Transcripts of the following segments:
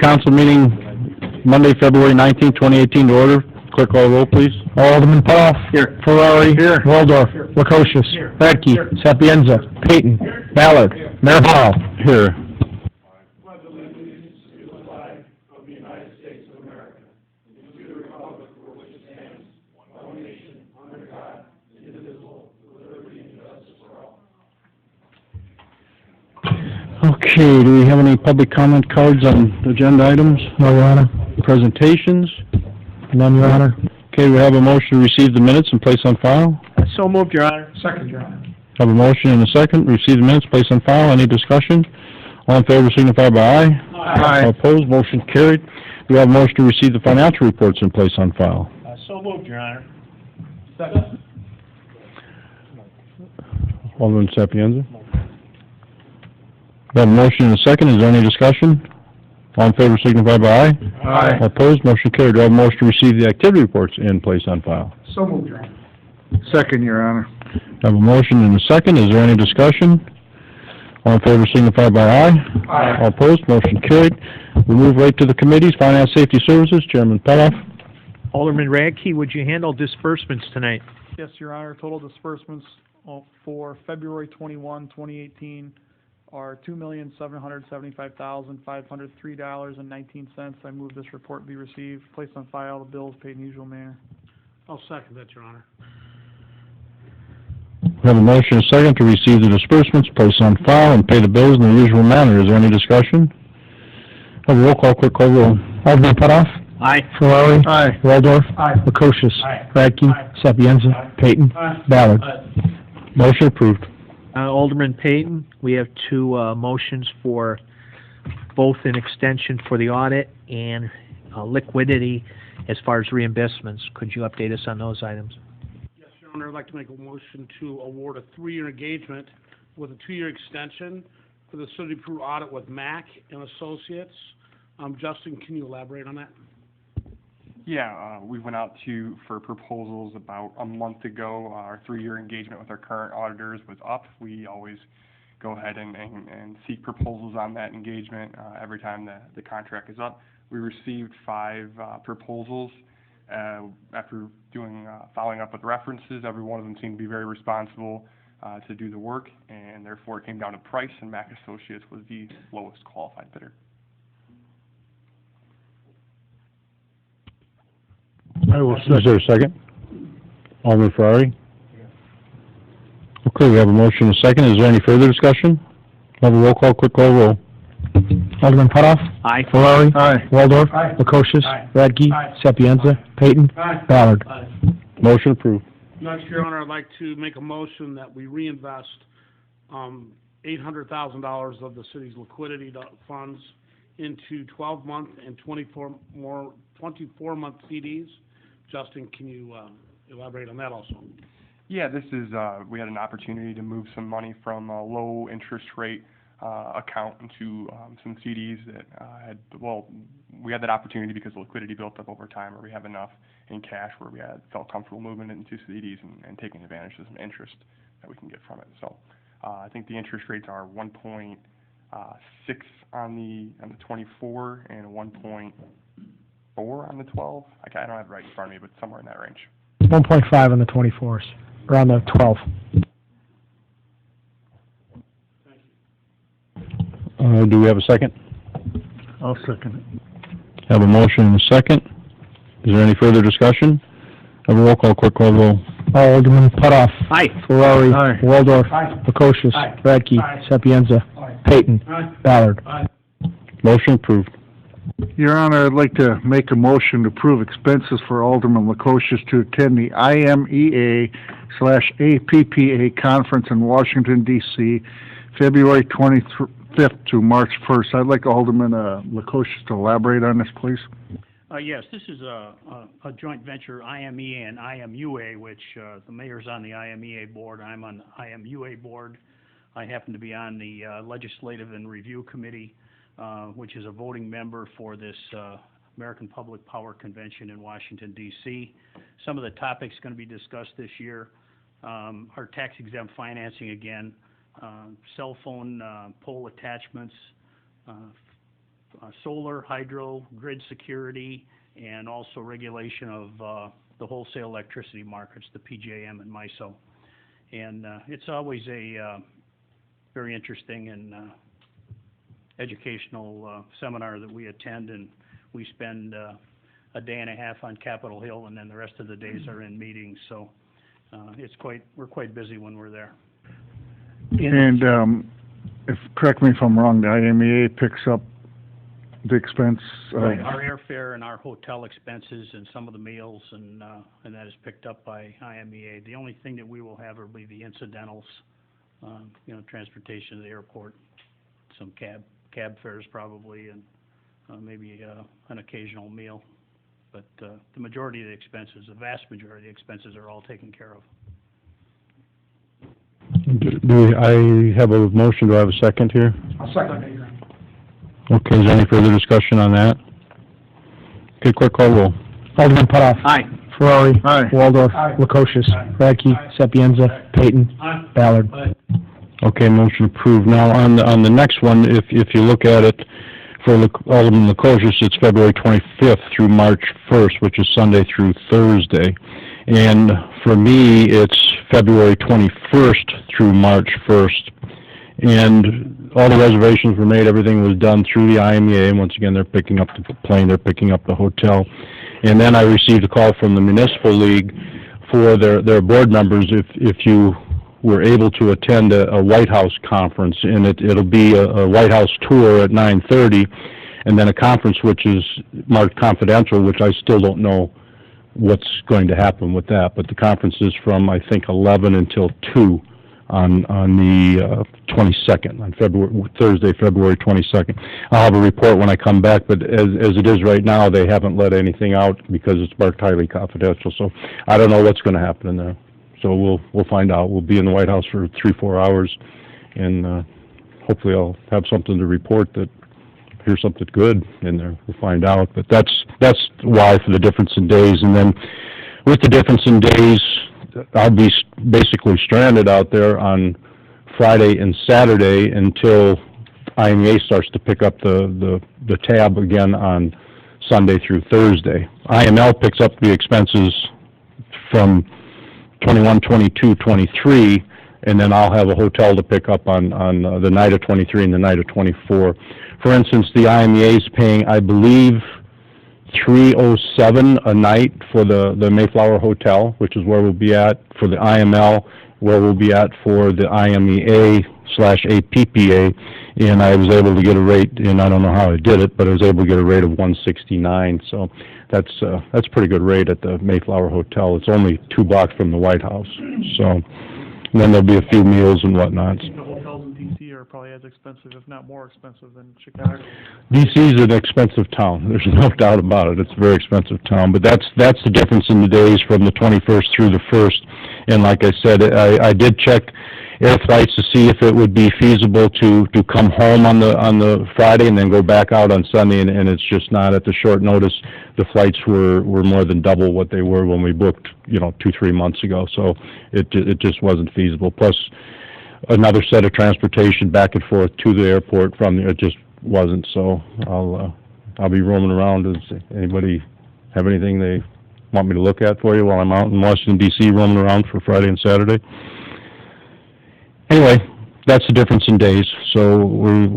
Council meeting Monday, February 19, 2018 to order. Clerk call the roll, please. Alderman Putoff. Here. Ferrari. Here. Waldorf. Lukosius. Radke. Sapienza. Payton. Ballard. Mayor Hall. Here. Okay, do we have any public comment cards on agenda items? No, Your Honor. Presentations? None, Your Honor. Okay, we have a motion to receive the minutes and place on file. So moved, Your Honor. Second, Your Honor. Have a motion and a second. Receive the minutes, place on file. Any discussion? All in favor signify by aye. Aye. All opposed, motion carried. We have a motion to receive the financial reports and place on file. So moved, Your Honor. Second. Alderman Sapienza. We have a motion and a second. Is there any discussion? All in favor signify by aye. Aye. All opposed, motion carried. Do I have a motion to receive the activity reports and place on file? So moved, Your Honor. Second, Your Honor. I have a motion and a second. Is there any discussion? All in favor signify by aye. Aye. All opposed, motion carried. We move right to the committees. Finance, Safety Services, Chairman Pedoff. Alderman Radke, would you handle disbursements tonight? Yes, Your Honor. Total disbursements for February 21, 2018 are $2,775,503.19. I move this report be received, placed on file, the bills paid in the usual manner. I'll second that, Your Honor. We have a motion and a second to receive the disbursements, place on file, and pay the bills in the usual manner. Is there any discussion? Have a roll call, quick call roll. Alderman Putoff. Aye. Ferrari. Aye. Waldorf. Aye. Lukosius. Aye. Radke. Aye. Sapienza. Aye. Payton. Aye. Ballard. Motion approved. Alderman Payton, we have two motions for both an extension for the audit and liquidity as far as reimbursements. Could you update us on those items? Yes, Your Honor, I'd like to make a motion to award a 3-year engagement with a 2-year extension for the City of Peru audit with Mack and Associates. Justin, can you elaborate on that? Yeah, we went out for proposals about a month ago. Our 3-year engagement with our current auditors was up. We always go ahead and seek proposals on that engagement every time the contract is up. We received 5 proposals. After following up with references, every one of them seemed to be very responsible to do the work, and therefore it came down to price, and Mack Associates was the lowest qualified bidder. Is there a second? Alderman Ferrari? Okay, we have a motion and a second. Is there any further discussion? Have a roll call, quick call roll. Alderman Putoff. Aye. Ferrari. Aye. Waldorf. Aye. Lukosius. Aye. Radke. Aye. Sapienza. Payton. Aye. Ballard. Motion approved. Next, Your Honor, I'd like to make a motion that we reinvest $800,000 of the city's liquidity funds into 12-month and 24-month CDs. Justin, can you elaborate on that also? Yeah, this is, we had an opportunity to move some money from a low interest rate account into some CDs that we had that opportunity because liquidity built up over time, or we have enough in cash where we felt comfortable moving it into CDs and taking advantage of some interest that we can get from it. So I think the interest rates are 1.6 on the 24 and 1.4 on the 12. I don't have it right in front of me, but somewhere in that range. 1.5 on the 24s, or on the 12. Do we have a second? I'll second it. Have a motion and a second. Is there any further discussion? Have a roll call, quick call roll. Alderman Putoff. Aye. Ferrari. Aye. Waldorf. Aye. Lukosius. Aye. Radke. Aye. Sapienza. Aye. Payton. Aye. Ballard. Aye. Motion approved. Your Honor, I'd like to make a motion to approve expenses for Alderman Lukosius to attend the IMEA/APPA conference in Washington, D.C., February 25th to March 1st. I'd like Alderman Lukosius to elaborate on this, please. Yes, this is a joint venture, IMEA and IMUA, which the mayor's on the IMEA board. I'm on the IMUA board. I happen to be on the Legislative and Review Committee, which is a voting member for this American Public Power Convention in Washington, D.C. Some of the topics going to be discussed this year are tax-exempt financing again, cell phone pole attachments, solar, hydro, grid security, and also regulation of the wholesale electricity markets, the PJM and MISO. And it's always a very interesting and educational seminar that we attend, and we spend a day and a half on Capitol Hill, and then the rest of the days are in meetings. So we're quite busy when we're there. And, correct me if I'm wrong, the IMEA picks up the expense of... Right, our airfare and our hotel expenses and some of the meals, and that is picked up by IMEA. The only thing that we will have will be the incidentals, transportation to the airport, some cab fares probably, and maybe an occasional meal. But the majority of the expenses, the vast majority of the expenses are all taken care of. I have a motion, do I have a second here? I'll second it. Okay, is there any further discussion on that? Okay, clerk call roll. Alderman Putoff. Aye. Ferrari. Aye. Waldorf. Lukosius. Radke. Sapienza. Payton. Ballard. Okay, motion approved. Now, on the next one, if you look at it, for Alderman Lukosius, it's February 25th through March 1st, which is Sunday through Thursday. And for me, it's February 21st through March 1st. And all the reservations were made, everything was done through the IMEA, and once again, they're picking up the plane, they're picking up the hotel. And then I received a call from the Municipal League for their board members if you were able to attend a White House conference, and it'll be a White House tour at 9:30, and then a conference which is marked confidential, which I still don't know what's going to happen with that, but the conference is from, I think, 11 until 2 on the 22nd, on Thursday, February 22nd. I'll have a report when I come back, but as it is right now, they haven't let anything out because it's marked highly confidential, so I don't know what's going to happen in there. So we'll find out. We'll be in the White House for 3-4 hours, and hopefully I'll have something to report that here's something good in there. We'll find out. But that's why for the difference in days. And then with the difference in days, I'll be basically stranded out there on Friday and Saturday until IMEA starts to pick up the tab again on Sunday through Thursday. IML picks up the expenses from 21, 22, 23, and then I'll have a hotel to pick up on the night of 23 and the night of 24. For instance, the IMEA is paying, I believe, $307 a night for the Mayflower Hotel, which is where we'll be at, for the IML, where we'll be at for the IMEA/APPA, and I was able to get a rate, and I don't know how I did it, but I was able to get a rate of $169, so that's a pretty good rate at the Mayflower Hotel. It's only 2 blocks from the White House, so then there'll be a few meals and whatnot. The hotels in D.C. are probably as expensive, if not more expensive, than Chicago. D.C. is an expensive town. There's no doubt about it. It's a very expensive town, but that's the difference in the days from the 21st through the 1st. And like I said, I did check air flights to see if it would be feasible to come home on the Friday and then go back out on Sunday, and it's just not. At the short notice, the flights were more than double what they were when we booked, 2-3 months ago. So it just wasn't feasible. Plus another set of transportation back and forth to the airport from there, it just wasn't. So I'll be roaming around. Does anybody have anything they want me to look at for you while I'm out in Washington, D.C. roaming around for Friday and Saturday? Anyway, that's the difference in days, so we're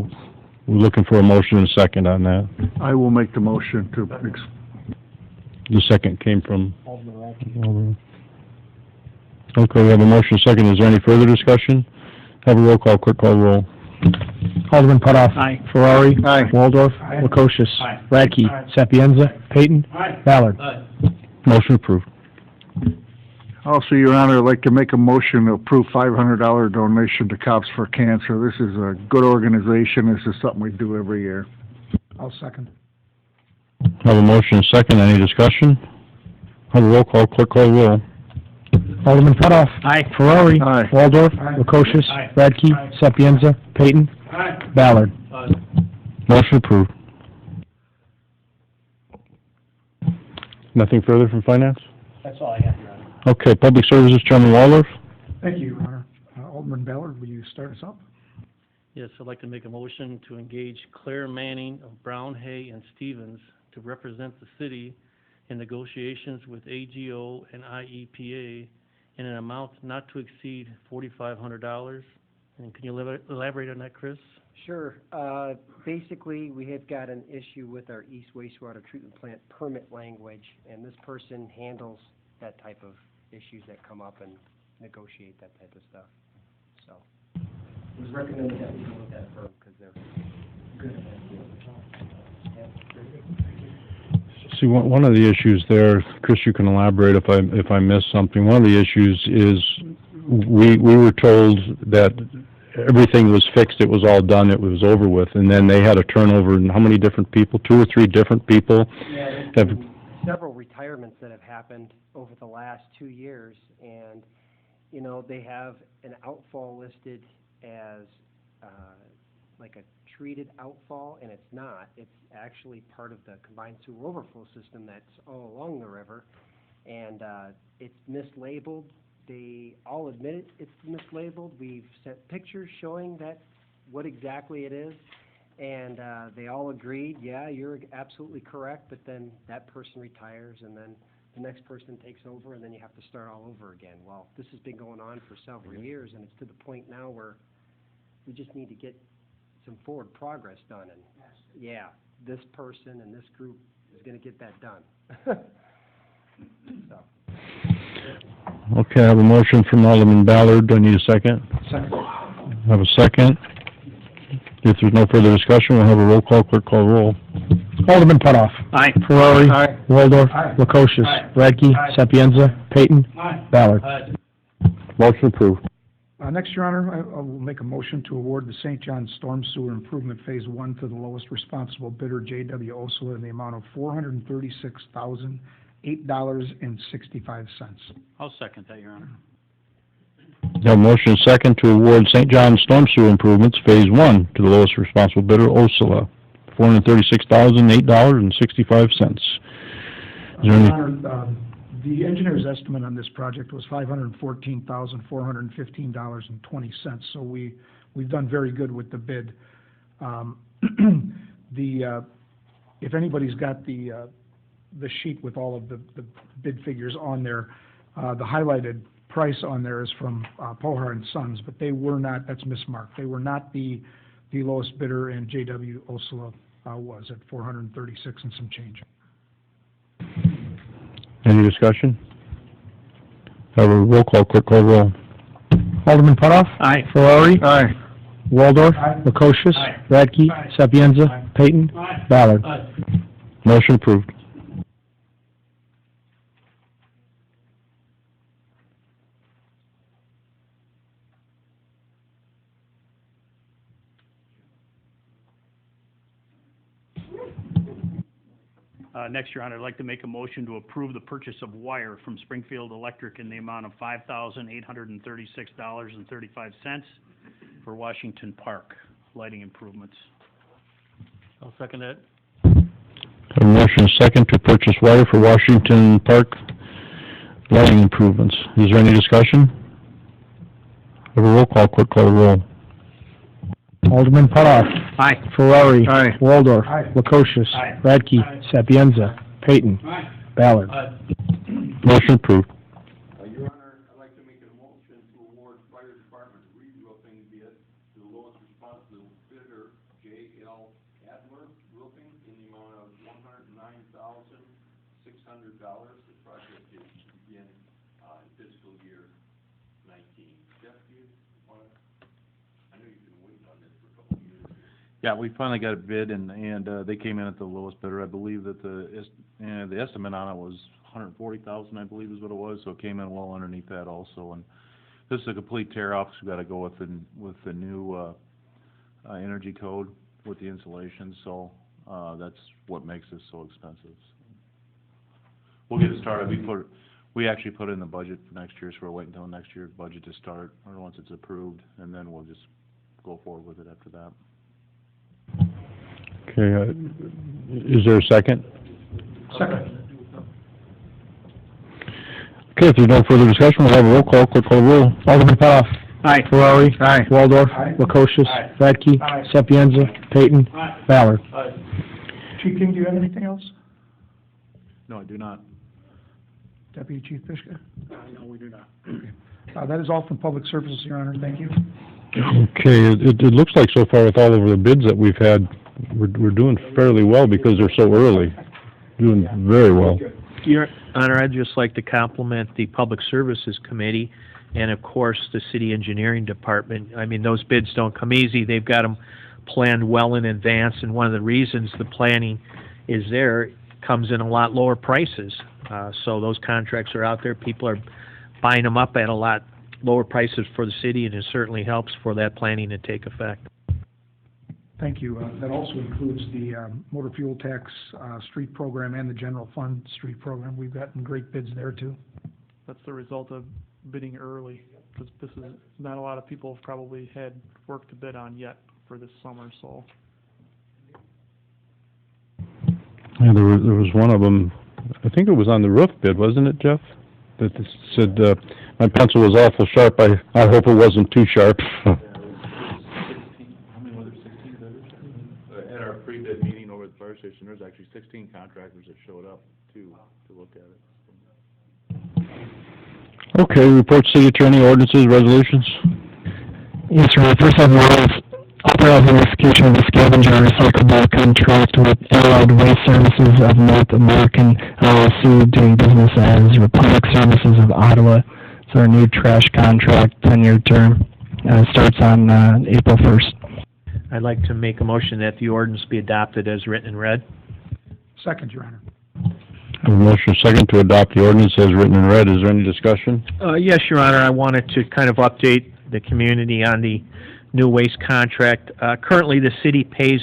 looking for a motion and a second on that. I will make the motion to... The second came from... Alderman. Okay, we have a motion and a second. Is there any further discussion? Have a roll call, quick call roll. Alderman Putoff. Aye. Ferrari. Aye. Waldorf. Lukosius. Radke. Sapienza. Payton. Ballard. Motion approved. Also, Your Honor, I'd like to make a motion to approve $500 donation to Cops for Cancer. This is a good organization. This is something we do every year. I'll second. Have a motion and a second. Any discussion? Have a roll call, quick call roll. Alderman Putoff. Aye. Ferrari. Aye. Waldorf. Lukosius. Radke. Sapienza. Payton. Ballard. Motion approved. Nothing further from finance? That's all I have, Your Honor. Okay, Public Services, Chairman Waldorf. Thank you, Your Honor. Alderman Ballard, will you start us up? Yes, I'd like to make a motion to engage Claire Manning of Brown, Hay, and Stevens to represent the city in negotiations with AGO and IEPA in an amount not to exceed $4,500. And can you elaborate on that, Chris? Sure. Basically, we have got an issue with our East Wastewater Treatment Plant permit language, and this person handles that type of issues that come up and negotiate that type of stuff. So, it was recommended that we go with that firm because they're good at that deal. Yeah, very good. See, one of the issues there, Chris, you can elaborate if I missed something. One of the issues is we were told that everything was fixed, it was all done, it was over with, and then they had a turnover, and how many different people? 2 or 3 different people? Yeah, have there's been several retirements that have happened over the last 2 years, and, you know, they have an outfall listed as, like a treated outfall, and it's not. It's actually part of the combined sewer overflow system that's all along the river, and, it's mislabeled. They all admit it's mislabeled. We've sent pictures showing that what exactly it is, and they all agreed, yeah, you're absolutely correct, but then that person retires, and then the next person takes over, and then you have to start all over again. Well, this has been going on for several years, and it's to the point now where we just need to get some forward progress done, and yeah, this person and this group is going to get that done. So. Okay, I have a motion from Alderman Ballard. Do I need a second? Second. I have a second. If there's no further discussion, we'll have a roll call. Clerk call roll. Alderman Putoff. Aye. Ferrari. Aye. Waldorf. Aye. Lukosius. Aye. Radke. Aye. Sapienza. Peyton. Aye. Ballard. Motion approved. Next, Your Honor, I will make a motion to award the St. John Storm Sewer Improvement Phase 1 to the lowest responsible bidder, J.W. Osula, in the amount of $436,008.65. I'll second that, Your Honor. Have a motion second to award St. John Storm Sewer Improvements Phase 1 to the lowest responsible bidder, Osula, $436,008.65. Is there any... Your Honor, the engineer's estimate on this project was $514,415.20, so we've done very good with the bid. If anybody's got the sheet with all of the bid figures on there, the highlighted price on there is from Pohar and Sons, but they were not, that's mismarked. They were not the lowest bidder, and J.W. Osula was at $436 and some change. Any discussion? Have a roll call. Clerk call roll. Alderman Putoff. Aye. Ferrari. Aye. Waldorf. Aye. Lukosius. Aye. Radke. Aye. Sapienza. Aye. Peyton. Aye. Ballard. Motion approved. Next, Your Honor, I'd like to make a motion to approve the purchase of wire from Springfield Electric in the amount of $5,836.35 for Washington Park lighting improvements. I'll second that. Have a motion second to purchase wire for Washington Park lighting improvements. Is there any discussion? Have a roll call. Clerk call the roll. Alderman Putoff. Aye. Ferrari. Aye. Waldorf. Aye. Lukosius. Aye. Radke. Aye. Sapienza. Peyton. Aye. Ballard. Motion approved. Your Honor, I'd like to make a motion to award fire department re-roofing bid to the lowest responsible bidder, J.L. Adler Roofing, in the amount of $109,600. The project is to begin in fiscal year 19. Jeff, do you want to, I know you've been waiting on this for a couple of years. Yeah, we finally got a bid, and they came in at the lowest bidder. I believe that the estimate on it was $140,000, I believe is what it was, so it came in well underneath that also. And this is a complete tear-off, so we've got to go with the new energy code with the insulation, so that's what makes this so expensive. We'll get it started. We actually put it in the budget for next year, so we're waiting until next year's budget to start, or once it's approved, and then we'll just go forward with it after that. Okay, is there a second? Second. Okay, if there's no further discussion, we'll have a roll call. Clerk call the roll. Alderman Putoff. Aye. Ferrari. Aye. Waldorf. Lukosius. Radke. Aye. Sapienza. Peyton. Ballard. Chief King, do you have anything else? No, I do not. Deputy Chief Fishka? No, we do not. That is all from Public Services, Your Honor, thank you. Okay, it looks like so far with all of the bids that we've had, we're doing fairly well because they're so early. Doing very well. Your Honor, I'd just like to compliment the Public Services Committee and, of course, the City Engineering Department. I mean, those bids don't come easy. They've got them planned well in advance, and one of the reasons the planning is there comes in a lot lower prices. So those contracts are out there. People are buying them up at a lot lower prices for the city, and it certainly helps for that planning to take effect. Thank you. That also includes the motor fuel tax street program and the general fund street program. We've gotten great bids there, too. That's the result of bidding early, because this is, not a lot of people have probably had work to bid on yet for this summer, so. Yeah, there was one of them, I think it was on the roof bid, wasn't it, Jeff? That said, my pencil was awful sharp, I hope it wasn't too sharp. How many were there, 16 bidders? At our pre-bid meeting over at the fire station, there's actually 16 contractors that showed up to look at it. Okay, report city attorney, ordinances, resolutions. Yes, sir. First I have authorizing execution of the scavenger recyclable contract with Allied Waste Services of North American LLC, doing business as Republic Services of Ottawa. It's our new trash contract, 10-year term. Starts on April 1st. I'd like to make a motion that the ordinance be adopted as written and read. Second, Your Honor. I have a motion second to adopt the ordinance as written and read. Is there any discussion? Yes, Your Honor, I wanted to kind of update the community on the new waste contract. Currently, the city pays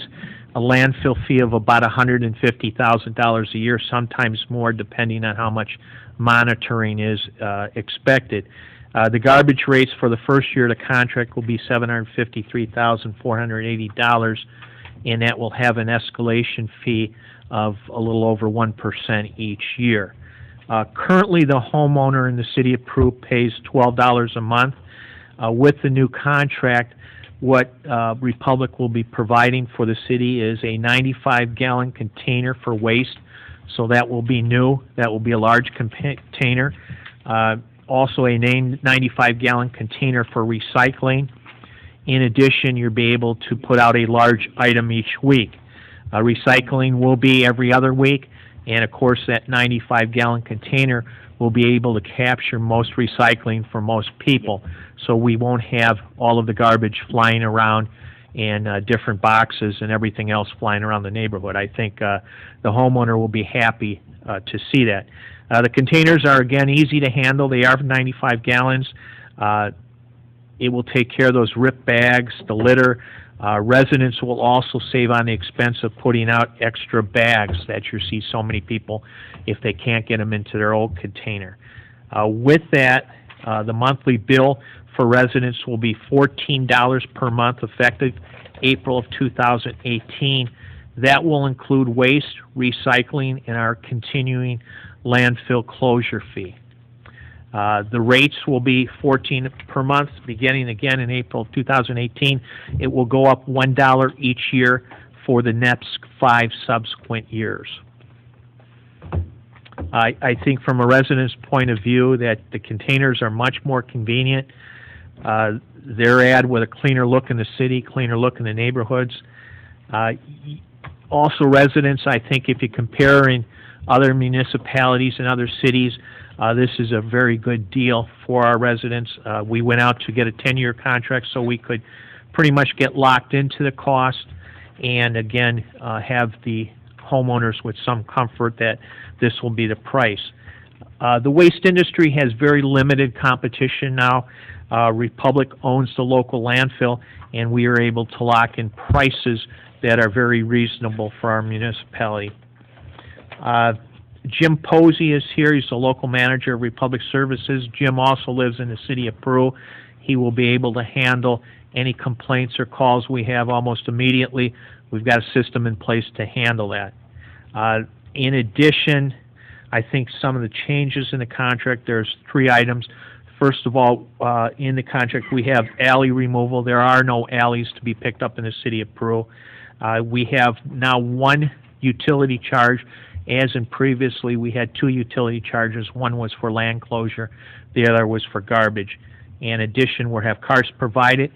a landfill fee of about $150,000 a year, sometimes more, depending on how much monitoring is expected. The garbage rates for the first year of the contract will be $753,480, and that will have an escalation fee of a little over 1% each year. Currently, the homeowner in the city of Peru pays $12 a month. With the new contract, what Republic will be providing for the city is a 95-gallon container for waste, so that will be new. That will be a large container. Also a 95-gallon container for recycling. In addition, you'll be able to put out a large item each week. Recycling will be every other week, and of course that 95-gallon container will be able to capture most recycling for most people, so we won't have all of the garbage flying around in different boxes and everything else flying around the neighborhood. I think the homeowner will be happy to see that. The containers are, again, easy to handle. They are 95 gallons. It will take care of those rip bags, the litter. Residents will also save on the expense of putting out extra bags that you see so many people if they can't get them into their old container. With that, the monthly bill for residents will be $14 per month effective April of 2018. That will include waste, recycling, and our continuing landfill closure fee. The rates will be $14 per month, beginning again in April of 2018. It will go up $1 each year for the next 5 subsequent years. I think from a resident's point of view that the containers are much more convenient. They're add with a cleaner look in the city, cleaner look in the neighborhoods. Also, residents, I think if you compare in other municipalities and other cities, this is a very good deal for our residents. We went out to get a 10-year contract so we could pretty much get locked into the cost and, again, have the homeowners with some comfort that this will be the price. The waste industry has very limited competition now. Republic owns the local landfill, and we are able to lock in prices that are very reasonable for our municipality. Jim Posey is here. He's the local manager of Republic Services. Jim also lives in the city of Peru. He will be able to handle any complaints or calls we have almost immediately. We've got a system in place to handle that. In addition, I think some of the changes in the contract, there's 3 items. First of all, in the contract, we have alley removal. There are no alleys to be picked up in the city of Peru. We have now one utility charge, as in previously we had two utility charges. One was for land closure, the other was for garbage. In addition, we'll have carts provided.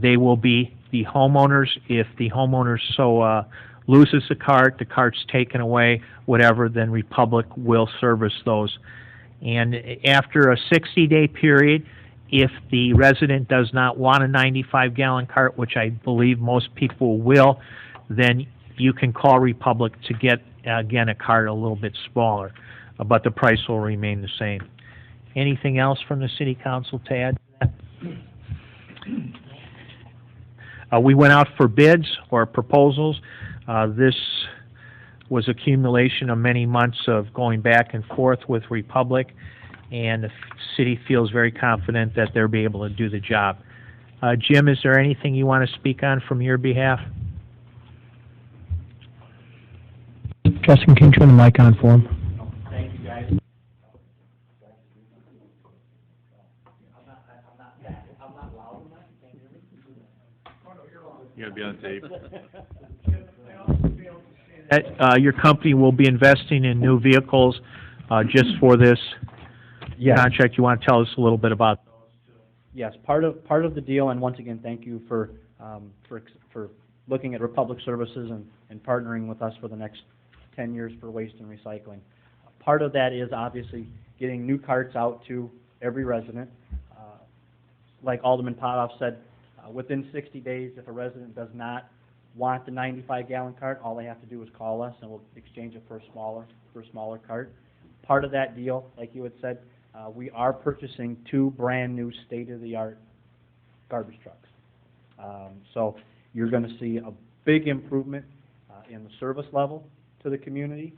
They will be the homeowners. If the homeowners so loses a cart, the cart's taken away, whatever, then Republic will service those. And after a 60-day period, if the resident does not want a 95-gallon cart, which I believe most people will, then you can call Republic to get, again, a cart a little bit smaller, but the price will remain the same. Anything else from the City Council to add to that? We went out for bids or proposals. This was accumulation of many months of going back and forth with Republic, and the city feels very confident that they'll be able to do the job. Jim, is there anything you want to speak on from your behalf? Justin, can you turn the mic on for him? Thank you, guys. You gotta be on tape. Your company will be investing in new vehicles just for this Yes. contract. You want to tell us a little bit about? Yes, part of the deal, and once again, thank you for looking at Republic Services and partnering with us for the next 10 years for waste and recycling. Part of that is obviously getting new carts out to every resident. Like Alderman Potoff said, within 60 days, if a resident does not want the 95-gallon cart, all they have to do is call us, and we'll exchange it for a smaller cart. Part of that deal, like you had said, we are purchasing 2 brand-new state-of-the-art garbage trucks. So you're going to see a big improvement in the service level to the community.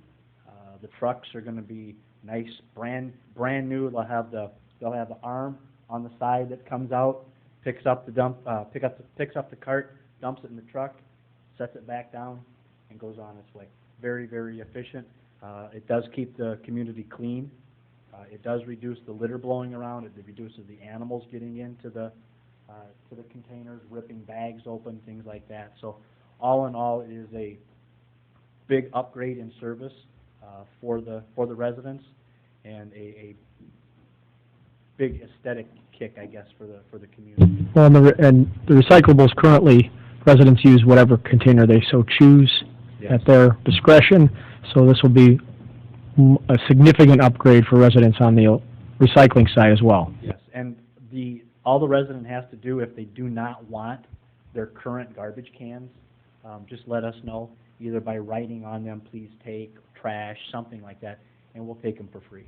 The trucks are going to be nice, brand new. They'll have the arm on the side that comes out, picks up the cart, dumps it in the truck, sets it back down, and goes on its way. Very, very efficient. It does keep the community clean. It does reduce the litter blowing around. It reduces the animals getting into the containers, ripping bags open, things like that. So all in all, it is a big upgrade in service for the residents, and a big aesthetic kick, I guess, for the community. Well, and the recyclables currently, residents use whatever container they so choose at their discretion. So this will be a significant upgrade for residents on the recycling side as well. Yes, and all the resident has to do, if they do not want their current garbage cans, just let us know, either by writing on them, please take, trash, something like that, and we'll take them for free.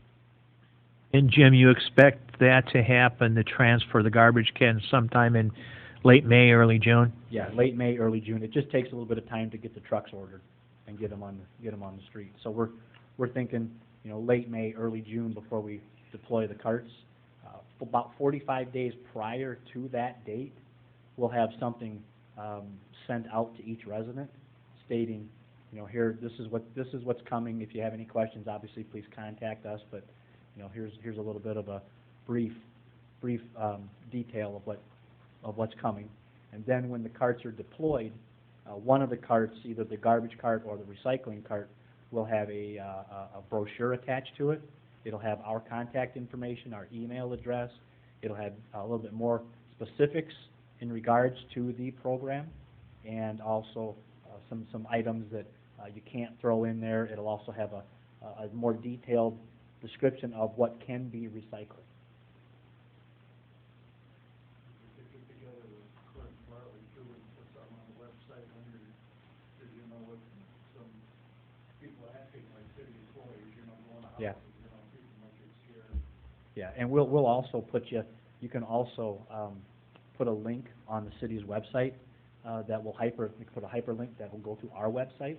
And Jim, you expect that to happen, the transfer of the garbage cans, sometime in late May, early June? Yeah, late May, early June. It just takes a little bit of time to get the trucks ordered and get them on the street. So we're thinking, late May, early June before we deploy the carts. About 45 days prior to that date, we'll have something sent out to each resident stating, here, this is what's coming. If you have any questions, obviously, please contact us. But here's a little bit of a brief detail of what's coming. And then when the carts are deployed, one of the carts, either the garbage cart or the recycling cart, will have a brochure attached to it. It'll have our contact information, our email address. It'll have a little bit more specifics in regards to the program, and also some items that you can't throw in there. It'll also have a more detailed description of what can be recycled. Yeah. Yeah, and we'll also you can also put a link on the city's website that will put a hyperlink that will go to our website.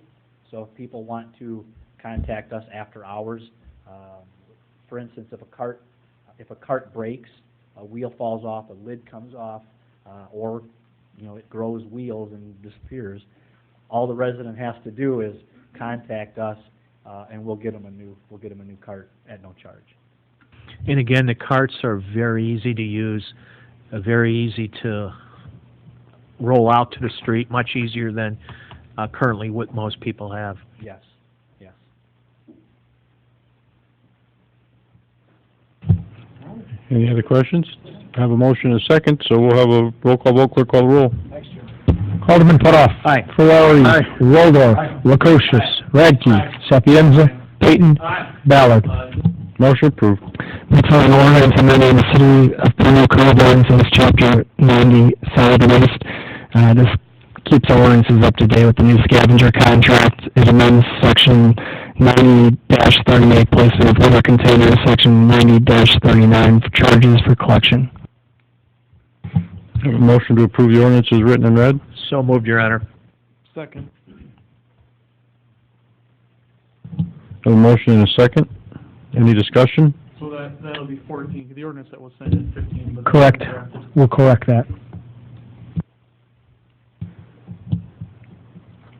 So if people want to contact us after hours, for instance, if a cart breaks, a wheel falls off, a lid comes off, or it grows wheels and disappears, all the resident has to do is contact us, and we'll get them a new cart at no charge. And again, the carts are very easy to use, very easy to roll out to the street, much easier than currently what most people have. Yes, yes. Any other questions? I have a motion and a second, so we'll have a roll call vote. Clerk, call the roll. Alderman Putoff. Aye. Ferrari. Waldorf. Lukosius. Radke. Sapienza. Peyton. Ballard. Motion approved. It's an ordinance amending the City of Peru Code ordinances, Chapter 90, solid waste. This keeps our ordinances up to date with the new scavenger contract. It amends Section 90-38, placement of litter containers, Section 90-39, for charges for collection. I have a motion to approve the ordinance as written and read. So moved, Your Honor. Second. I have a motion and a second. Any discussion? So that'll be 14, the ordinance that was sent is 15. But Correct. We'll correct that.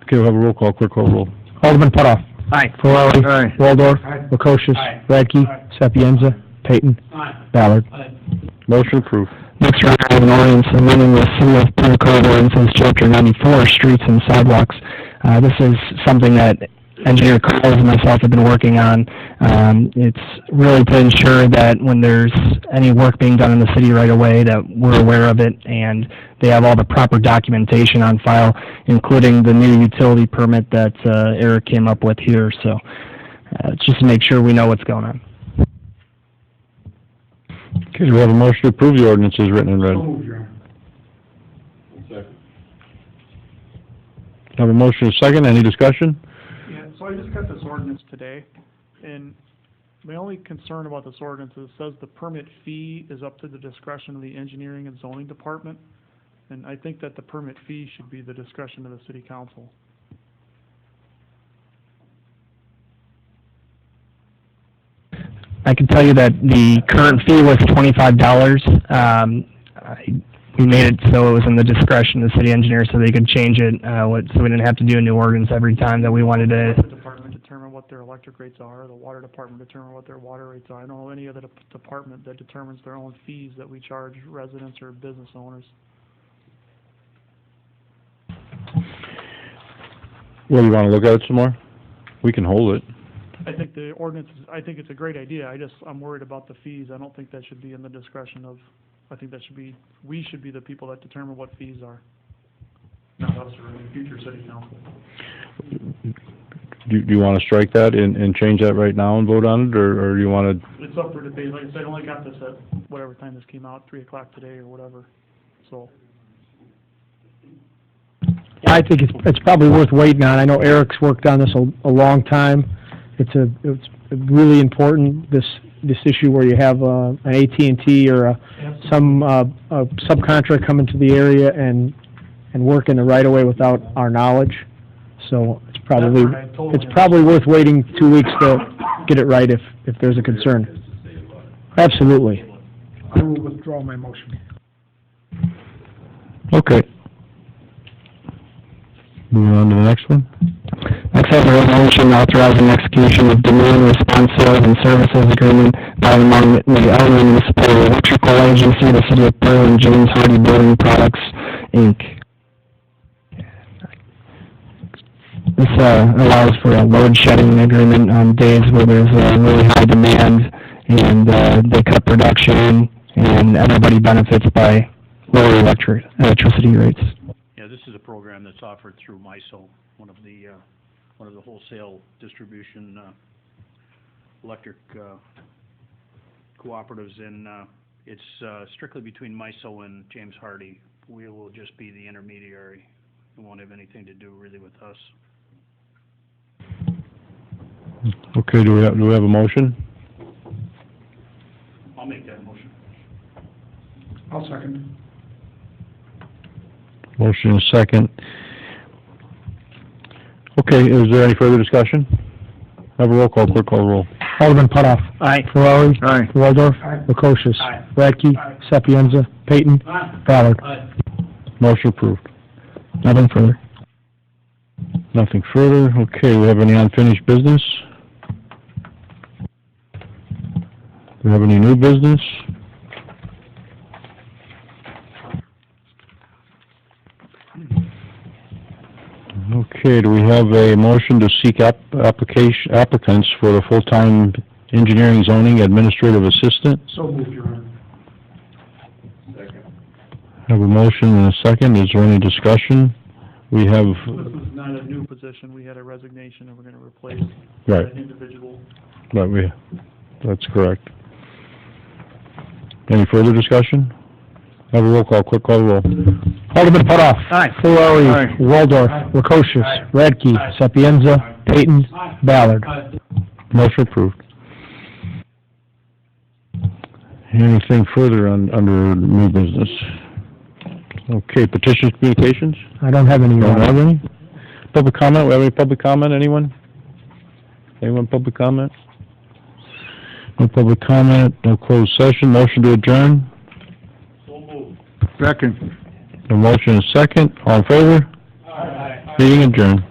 Okay, we'll have a roll call. Clerk, call the roll. Alderman Putoff. Aye. Ferrari. Aye. Waldorf. Lukosius. Radke. Sapienza. Peyton. Ballard. Motion approved. Next, we have an ordinance amending the City of Peru Code ordinances, Chapter 94, streets and sidewalks. This is something that Engineer Carlos and myself have been working on. It's really to ensure that when there's any work being done in the city right away, that we're aware of it and they have all the proper documentation on file, including the new utility permit that Eric came up with here. So just to make sure we know what's going on. Okay, we have a motion to approve the ordinance as written and read. So moved, Your Honor. Second. I have a motion and a second. Any discussion? Yeah, so I just got this ordinance today, and my only concern about this ordinance is it says the permit fee is up to the discretion of the engineering and zoning department, and I think that the permit fee should be the discretion of the city council. I can tell you that the current fee was $25. We made it so it was in the discretion of the city engineer so they could change it, so we didn't have to do a new ordinance every time that we wanted to. The department determine what their electric rates are, the water department determine what their water rates are. I don't know any other department that determines their own fees that we charge residents or business owners. Well, you want to look at it some more? We can hold it. I think the ordinance, I think it's a great idea, I'm worried about the fees. I don't think that should be in the discretion of, I think that should be, we should be the people that determine what fees are, not us or any future city council. Do you want to strike that and change that right now and vote on it, or do you want to? It's up for debate, like I said, I only got this at whatever time this came out, 3 o'clock today or whatever, so. Yeah, I think it's probably worth waiting on. I know Eric's worked on this a long time. It's really important, this issue where you have an AT&T or some subcontractor come into the area and work in the right of way without our knowledge. So it's probably worth waiting 2 weeks to get it right if there's a concern. Absolutely. I will withdraw my motion. Okay. Moving on to the next one. Next, I have a resolution authorizing execution of demand response sales and services agreement by and among the Illinois Municipal Electrical Agency, the City of Peru, and James Hardy Building Products, Inc. This allows for a load shedding agreement on days where there's really high demand, and they cut production, and everybody benefits by lower electricity rates. Yeah, this is a program that's offered through MISO, one of the wholesale distribution electric cooperatives, and it's strictly between MISO and James Hardy. We will just be the intermediary. It won't have anything to do really with us. Okay, do we have a motion? I'll make that motion. I'll second. Motion is second. Okay, is there any further discussion? Have a roll call. Clerk, call the roll. Alderman Putoff. Aye. Ferrari. Aye. Waldorf. Aye. Lukosius. Aye. Radke. Aye. Sapienza. Peyton. Ballard. Motion approved. Nothing further. Nothing further. Okay, we have any unfinished business? Do we have any new business? Okay, do we have a motion to seek applicants for the full-time engineering zoning administrative assistant? So moved, Your Honor. Have a motion and a second. Is there any discussion? We have, This is not a new position, we had a resignation and we're gonna replace right, that individual. right, that's correct. Any further discussion? Have a roll call, quick call roll. Alderman Putoff. Aye. Flurry. Waldorf. Lukosius. Radke. Sapienza. Payton. Ballard. Motion approved. Anything further under new business? Okay, petitions, communications? I don't have any. Don't have any? Public comment, we have any public comment, anyone? Anyone public comment? No public comment, no closed session, motion to adjourn? Second. A motion is second, all in favor? Aye. Meeting adjourned.